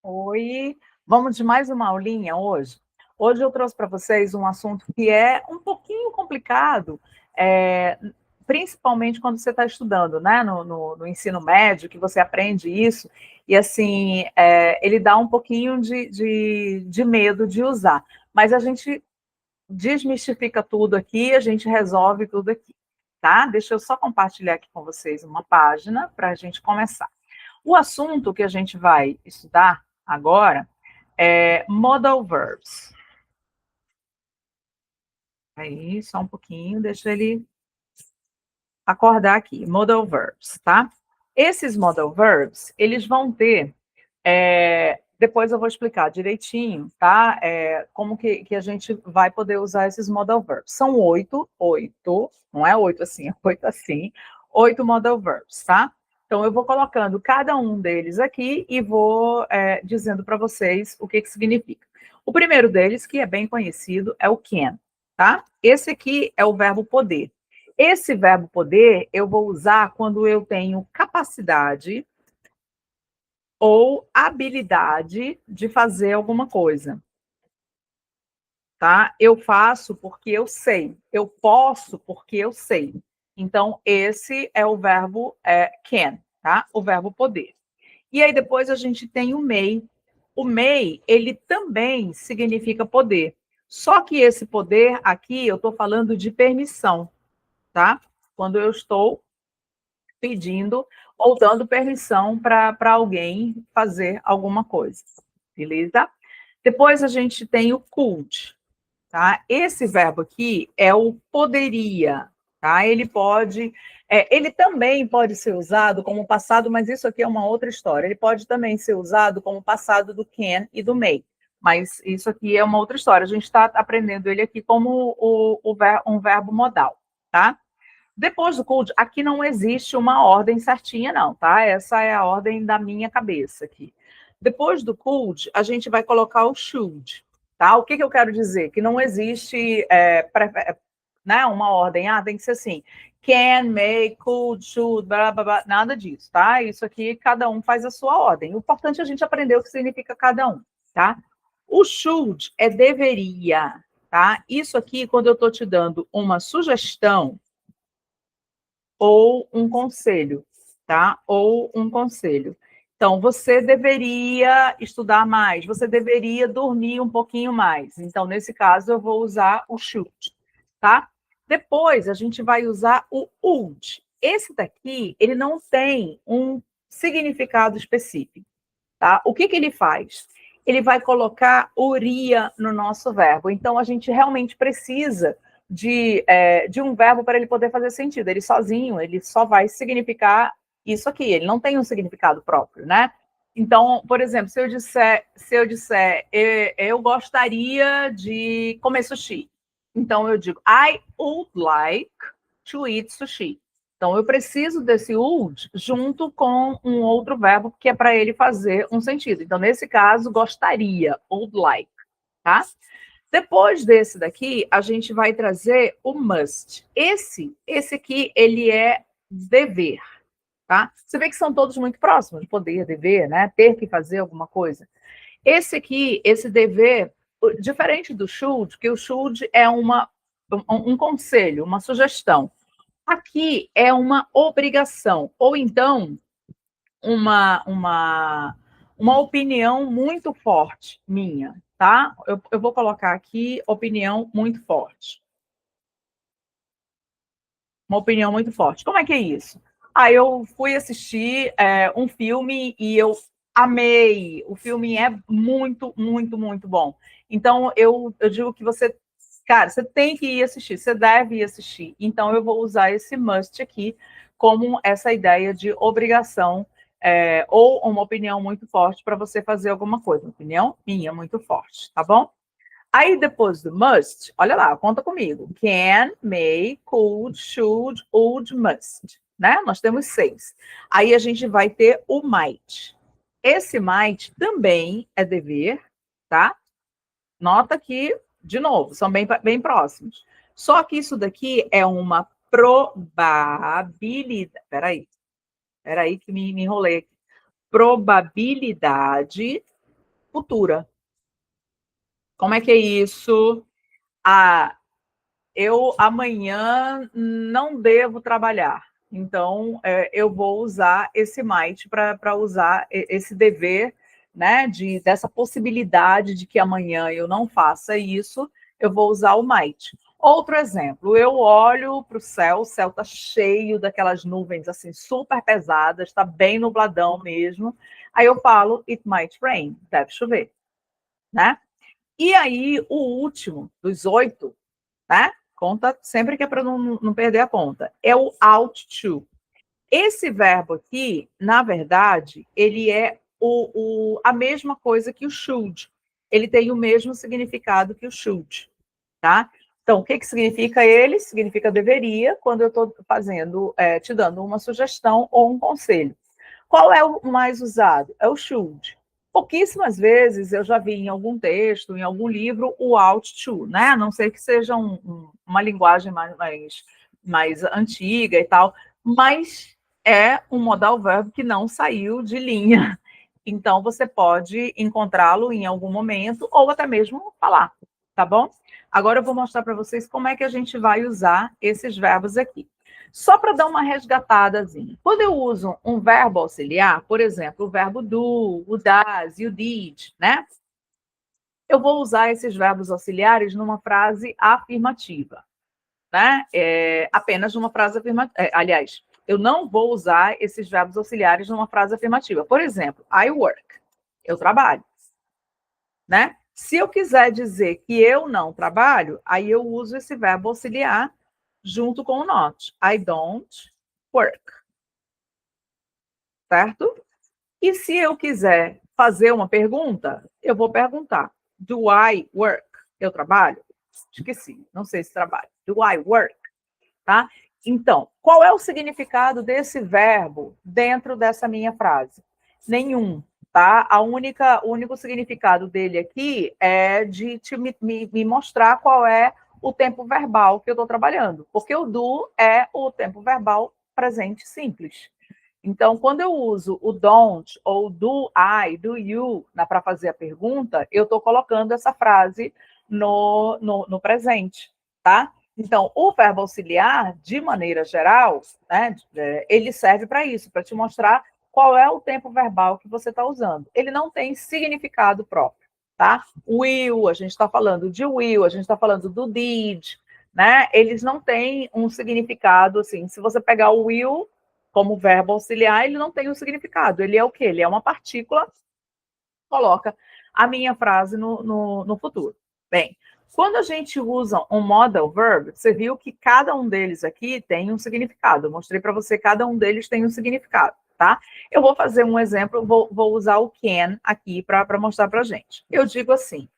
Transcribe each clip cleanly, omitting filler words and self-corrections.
Oi, vamos de mais uma aulinha hoje? Hoje eu trouxe para vocês um assunto que é um pouquinho complicado, é, principalmente quando você está estudando, né, no ensino médio, que você aprende isso, e assim, ele dá um pouquinho de medo de usar, mas a gente desmistifica tudo aqui, a gente resolve tudo aqui, tá? Deixa eu só compartilhar aqui com vocês uma página para a gente começar. O assunto que a gente vai estudar agora é modal verbs. Aí, só um pouquinho, deixa ele acordar aqui. Modal verbs, tá? Esses modal verbs, eles vão ter... depois eu vou explicar direitinho, tá? Como que a gente vai poder usar esses modal verbs. São oito, não é oito assim, é oito assim, 8 modal verbs, tá? Então, eu vou colocando cada um deles aqui e vou dizendo para vocês o que significa. O primeiro deles, que é bem conhecido, é o can, tá? Esse aqui é o verbo poder. Esse verbo poder eu vou usar quando eu tenho capacidade ou habilidade de fazer alguma coisa, tá? Eu faço porque eu sei, eu posso porque eu sei. Então, esse é o verbo can, tá? O verbo poder. E aí depois a gente tem o may. O may, ele também significa poder. Só que esse poder aqui, eu estou falando de permissão, tá? Quando eu estou pedindo ou dando permissão para alguém fazer alguma coisa, beleza? Depois a gente tem o could, tá? Esse verbo aqui é o poderia, tá? Ele também pode ser usado como passado, mas isso aqui é uma outra história. Ele pode também ser usado como passado do can e do may, mas isso aqui é uma outra história. A gente está aprendendo ele aqui como um verbo modal, tá? Depois do could, aqui não existe uma ordem certinha, não, tá? Essa é a ordem da minha cabeça aqui. Depois do could, a gente vai colocar o should, tá? O que eu quero dizer? Que não existe né, uma ordem, tem que ser assim, can, may, could, should, blá, blá, blá, nada disso, tá? Isso aqui, cada um faz a sua ordem. O importante é a gente aprender o que significa cada um, tá? O should é deveria, tá? Isso aqui, quando eu estou te dando uma sugestão, ou um conselho, tá? Ou um conselho. Então, você deveria estudar mais, você deveria dormir um pouquinho mais. Então, nesse caso, eu vou usar o should, tá? Depois, a gente vai usar o would. Esse daqui, ele não tem um significado específico, tá? O que ele faz? Ele vai colocar uria no nosso verbo. Então, a gente realmente precisa de um verbo para ele poder fazer sentido. Ele sozinho, ele só vai significar isso aqui. Ele não tem um significado próprio, né? Então, por exemplo, se eu disser eu gostaria de comer sushi. Então, eu digo, I would like to eat sushi. Então, eu preciso desse would junto com um outro verbo que é para ele fazer um sentido. Então, nesse caso, gostaria, would like, tá? Depois desse daqui, a gente vai trazer o must. Esse aqui, ele é dever, tá? Você vê que são todos muito próximos, poder, dever, né? Ter que fazer alguma coisa. Esse aqui, esse dever, diferente do should, que o should é um conselho, uma sugestão. Aqui é uma obrigação, ou então uma opinião muito forte minha, tá? Eu vou colocar aqui opinião muito forte. Uma opinião muito forte. Como é que é isso? Eu fui assistir um filme e eu amei. O filme é muito, muito, muito bom. Então, eu digo que cara, você tem que ir assistir, você deve ir assistir. Então, eu vou usar esse must aqui como essa ideia de obrigação ou uma opinião muito forte para você fazer alguma coisa. Uma opinião minha muito forte, tá bom? Aí, depois do must, olha lá, conta comigo. Can, may, could, should, would, must. Né? Nós temos 6. Aí, a gente vai ter o might. Esse might também é dever, tá? Nota que, de novo, são bem próximos. Só que isso daqui é uma probabilidade. Peraí que me enrolei aqui. Probabilidade futura. Como é que é isso? Eu amanhã não devo trabalhar. Então, eu vou usar esse might para usar esse dever, né, dessa possibilidade de que amanhã eu não faça isso, eu vou usar o might. Outro exemplo, eu olho para o céu está cheio daquelas nuvens assim super pesadas, está bem nubladão mesmo. Aí eu falo, it might rain, deve chover, né? E aí, o último dos 8, né? Conta sempre que é para não perder a conta. É o ought to. Esse verbo aqui, na verdade, ele é a mesma coisa que o should. Ele tem o mesmo significado que o should, tá? Então, o que significa ele? Significa deveria, quando eu estou fazendo, te dando uma sugestão ou um conselho. Qual é o mais usado? É o should. Pouquíssimas vezes eu já vi em algum texto, em algum livro, o ought to, né? A não ser que seja uma linguagem mais antiga e tal, mas é um modal verb que não saiu de linha. Então, você pode encontrá-lo em algum momento ou até mesmo falar, tá bom? Agora eu vou mostrar para vocês como é que a gente vai usar esses verbos aqui. Só para dar uma resgatadazinha. Quando eu uso um verbo auxiliar, por exemplo, o verbo do, o does e o did, né? Eu vou usar esses verbos auxiliares numa frase afirmativa, né? Apenas numa frase afirmativa. Aliás, eu não vou usar esses verbos auxiliares numa frase afirmativa. Por exemplo, I work. Eu trabalho, né? Se eu quiser dizer que eu não trabalho, aí eu uso esse verbo auxiliar junto com o not. I don't work. Certo? E se eu quiser fazer uma pergunta, eu vou perguntar: do I work? Eu trabalho? Esqueci, não sei se trabalho. Do I work? Tá? Então, qual é o significado desse verbo dentro dessa minha frase? Nenhum, tá? O único significado dele aqui é de me mostrar qual é o tempo verbal que eu estou trabalhando, porque o do é o tempo verbal presente simples. Então, quando eu uso o don't ou do I, do you, para fazer a pergunta, eu estou colocando essa frase no presente, tá? Então, o verbo auxiliar, de maneira geral, né, ele serve para isso, para te mostrar qual é o tempo verbal que você está usando. Ele não tem significado próprio, tá? Will, a gente está falando de will, a gente está falando do did, né? Eles não têm um significado, assim, se você pegar o will como verbo auxiliar, ele não tem um significado. Ele é o quê? Ele é uma partícula, coloca a minha frase no futuro. Bem, quando a gente usa um modal verb, você viu que cada um deles aqui tem um significado. Eu mostrei para você, cada um deles tem um significado, tá? Eu vou fazer um exemplo, vou usar o can aqui para mostrar para gente. Eu digo assim,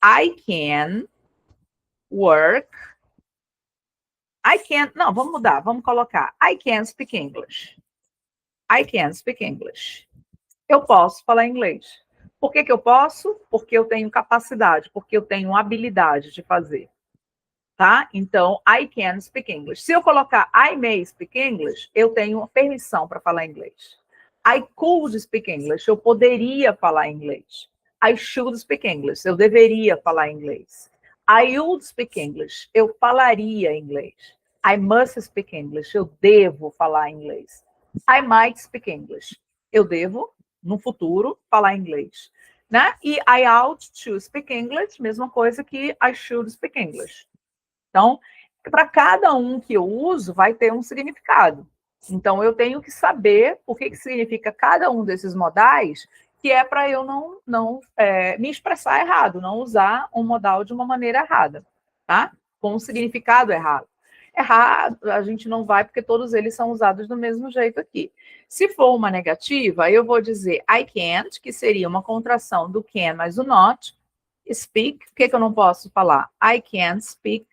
I can work. Não, vamos mudar, vamos colocar I can speak English. I can speak English. Eu posso falar inglês. Por que eu posso? Porque eu tenho capacidade, porque eu tenho habilidade de fazer. Tá? Então, I can speak English. Se eu colocar I may speak English, eu tenho permissão para falar inglês. I could speak English. Eu poderia falar inglês. I should speak English. Eu deveria falar inglês. I would speak English. Eu falaria inglês. I must speak English. Eu devo falar inglês. I might speak English. Eu devo, no futuro, falar inglês. Né? E I ought to speak English, mesma coisa que I should speak English. Então, para cada um que eu uso, vai ter um significado. Então, eu tenho que saber o que significa cada um desses modais, que é para eu não me expressar errado, não usar um modal de uma maneira errada, tá? Com um significado errado. Errado, a gente não vai, porque todos eles são usados do mesmo jeito aqui. Se for uma negativa, eu vou dizer I can't, que seria uma contração do can mais o not. Speak, o que eu não posso falar? I can't speak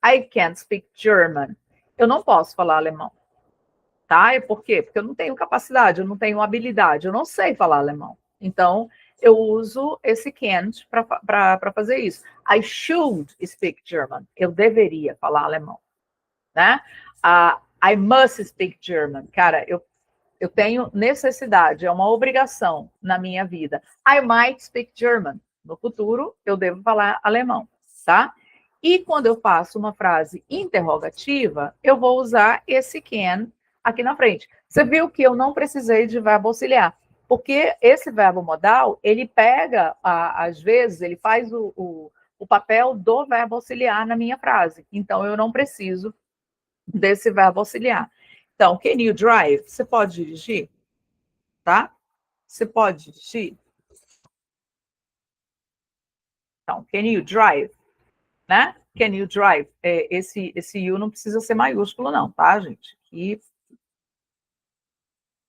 I can't speak German. Eu não posso falar alemão. Tá? E por quê? Porque eu não tenho capacidade, eu não tenho habilidade, eu não sei falar alemão. Então, eu uso esse can't para fazer isso. I should speak German. Eu deveria falar alemão. Né? I must speak German. Cara, eu tenho necessidade, é uma obrigação na minha vida. I might speak German. No futuro, eu devo falar alemão, tá? E quando eu faço uma frase interrogativa, eu vou usar esse can aqui na frente. Você viu que eu não precisei de verbo auxiliar, porque esse verbo modal, ele pega, às vezes, ele faz o papel do verbo auxiliar na minha frase. Então, eu não preciso desse verbo auxiliar. Então, can you drive? Você pode dirigir? Tá? Você pode dirigir? Então, can you drive? Né? Can you drive? Esse you não precisa ser maiúsculo, não, tá, gente? E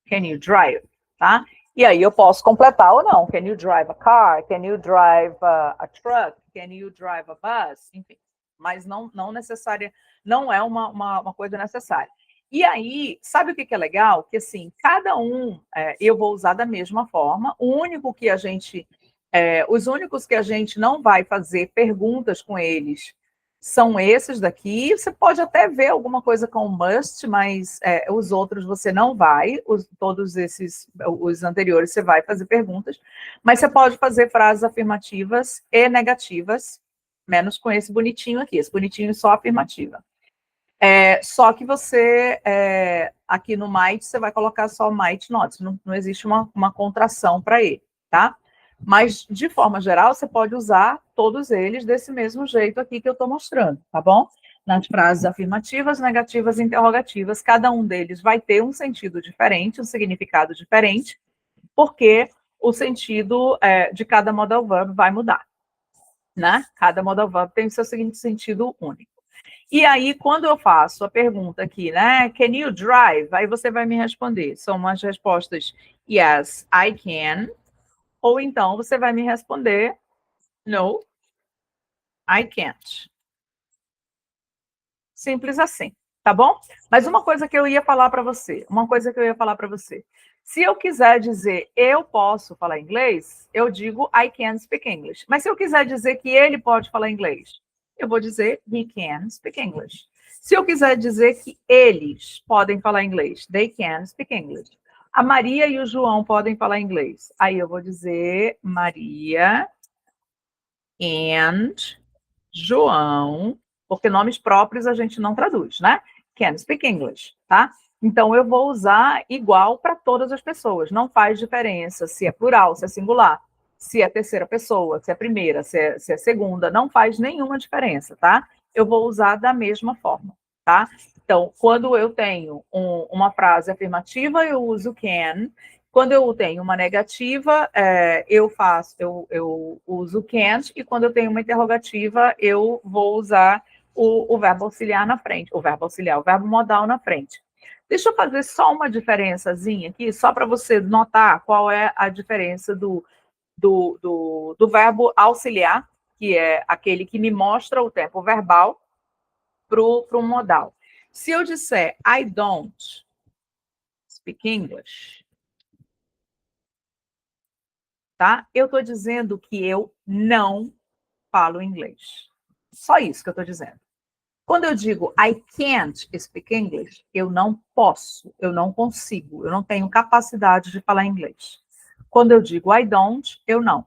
can you drive? Tá? E aí eu posso completar ou não. Can you drive a car? Can you drive a truck? Can you drive a bus? Enfim, mas não necessária, não é uma coisa necessária. E aí, sabe o que é legal? Que assim, cada um eu vou usar da mesma forma. Os únicos que a gente não vai fazer perguntas com eles são esses daqui. Você pode até ver alguma coisa com must, mas os outros você não vai. Todos esses, os anteriores, você vai fazer perguntas. Mas você pode fazer frases afirmativas e negativas, menos com esse bonitinho aqui. Esse bonitinho é só afirmativa. Só que você, aqui no might, você vai colocar só might not. Não existe uma contração para ele, tá? Mas, de forma geral, você pode usar todos eles desse mesmo jeito aqui que eu estou mostrando, tá bom? Nas frases afirmativas, negativas e interrogativas, cada um deles vai ter um sentido diferente, um significado diferente, porque o sentido de cada modal verb vai mudar, né? Cada modal verb tem o seu seguinte sentido único. E aí, quando eu faço a pergunta aqui, né? Can you drive? Aí você vai me responder. São umas respostas yes, I can. Ou então você vai me responder no, I can't. Simples assim, tá bom? Mas uma coisa que eu ia falar para você, Se eu quiser dizer eu posso falar inglês, eu digo I can speak English. Mas se eu quiser dizer que ele pode falar inglês, eu vou dizer he can speak English. Se eu quiser dizer que eles podem falar inglês, they can speak English. A Maria e o João podem falar inglês. Aí eu vou dizer Maria and João, porque nomes próprios a gente não traduz, né? Can speak English, tá? Então, eu vou usar igual para todas as pessoas. Não faz diferença se é plural, se é singular, se é terceira pessoa, se é primeira, se é segunda. Não faz nenhuma diferença, tá? Eu vou usar da mesma forma, tá? Então, quando eu tenho uma frase afirmativa, eu uso can. Quando eu tenho uma negativa, eu uso can't, e quando eu tenho uma interrogativa, eu vou usar o verbo auxiliar na frente, o verbo modal na frente. Deixa eu fazer só uma diferençazinha aqui, só para você notar qual é a diferença do verbo auxiliar, que é aquele que me mostra o tempo verbal, para o modal. Se eu disser I don't speak English, tá? Eu estou dizendo que eu não falo inglês. Só isso que eu estou dizendo. Quando eu digo I can't speak English, eu não posso, eu não consigo, eu não tenho capacidade de falar inglês. Quando eu digo I don't, eu não.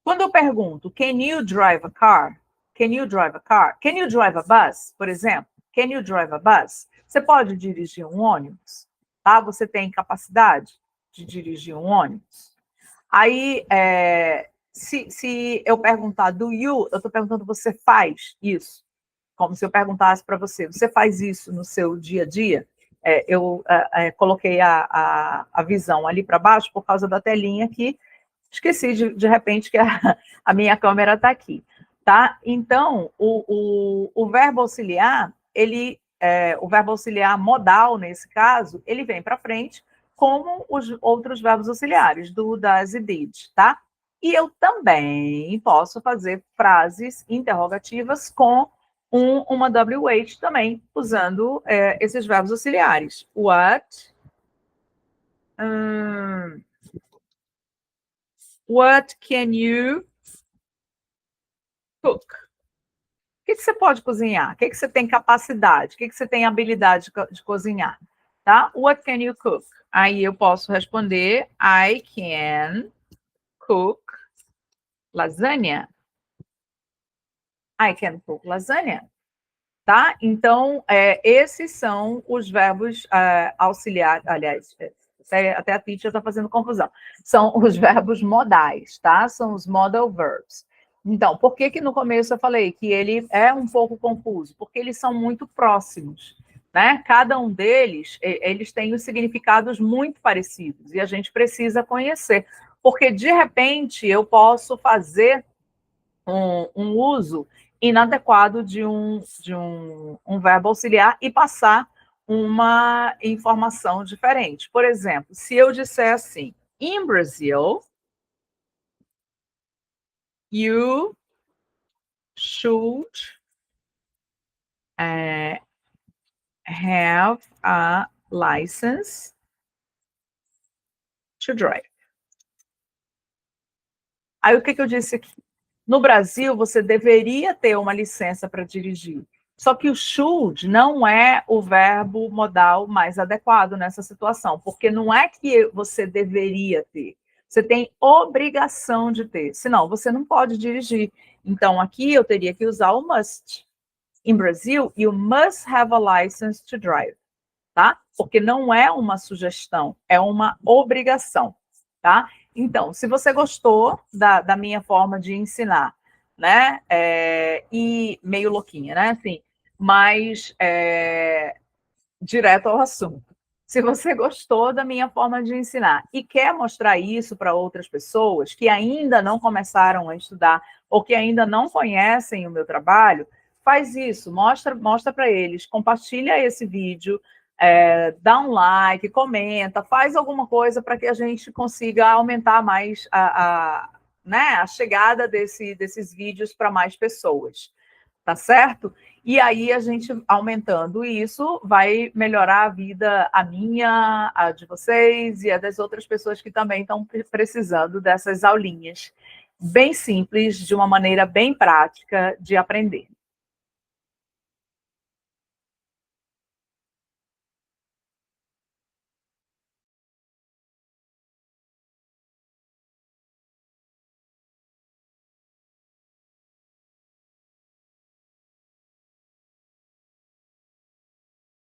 Quando eu pergunto can you drive a car? Can you drive a car? Can you drive a bus? Por exemplo, can you drive a bus? Você pode dirigir um ônibus? Tá? Você tem capacidade de dirigir um ônibus? Aí, se eu perguntar do you, eu estou perguntando, você faz isso? Como se eu perguntasse para você, você faz isso no seu dia a dia? Eu coloquei a visão ali para baixo por causa da telinha aqui. Esqueci de repente que a minha câmera está aqui. Tá? Então, o verbo auxiliar, o verbo auxiliar modal, nesse caso, ele vem para frente, como os outros verbos auxiliares, do, das e did, tá? E eu também posso fazer frases interrogativas com uma WH também, usando esses verbos auxiliares. What can you cook? O que você pode cozinhar? O que você tem capacidade? O que você tem habilidade de cozinhar? tá? What can you cook? Aí eu posso responder I can cook lasagna. I can cook lasagna. Tá? Então, esses são os verbos auxiliares, aliás, até a teacher está fazendo confusão. São os verbos modais, tá? São os modal verbs. Então, por que no começo eu falei que ele é um pouco confuso? Porque eles são muito próximos, né? Cada um deles, eles têm os significados muito parecidos e a gente precisa conhecer. Porque, de repente, eu posso fazer um uso inadequado de um verbo auxiliar e passar uma informação diferente. Por exemplo, se eu disser assim, in Brazil, you should have a license to drive. Aí o que eu disse aqui? No Brasil, você deveria ter uma licença para dirigir. Só que o should não é o verbo modal mais adequado nessa situação, porque não é que você deveria ter, você tem obrigação de ter, senão você não pode dirigir. Então, aqui eu teria que usar o must. Em Brasil, you must have a license to drive, tá? Porque não é uma sugestão, é uma obrigação, tá? Então, se você gostou da minha forma de ensinar, né? E meio louquinha, né? Assim, mas direto ao assunto. Se você gostou da minha forma de ensinar e quer mostrar isso para outras pessoas que ainda não começaram a estudar ou que ainda não conhecem o meu trabalho, faz isso, mostra para eles, compartilha esse vídeo, dá um like, comenta, faz alguma coisa para que a gente consiga aumentar mais né, a chegada desses vídeos para mais pessoas, tá certo? E aí a gente aumentando isso vai melhorar a vida, a minha, a de vocês e a das outras pessoas que também estão precisando dessas aulinhas bem simples, de uma maneira bem prática de aprender.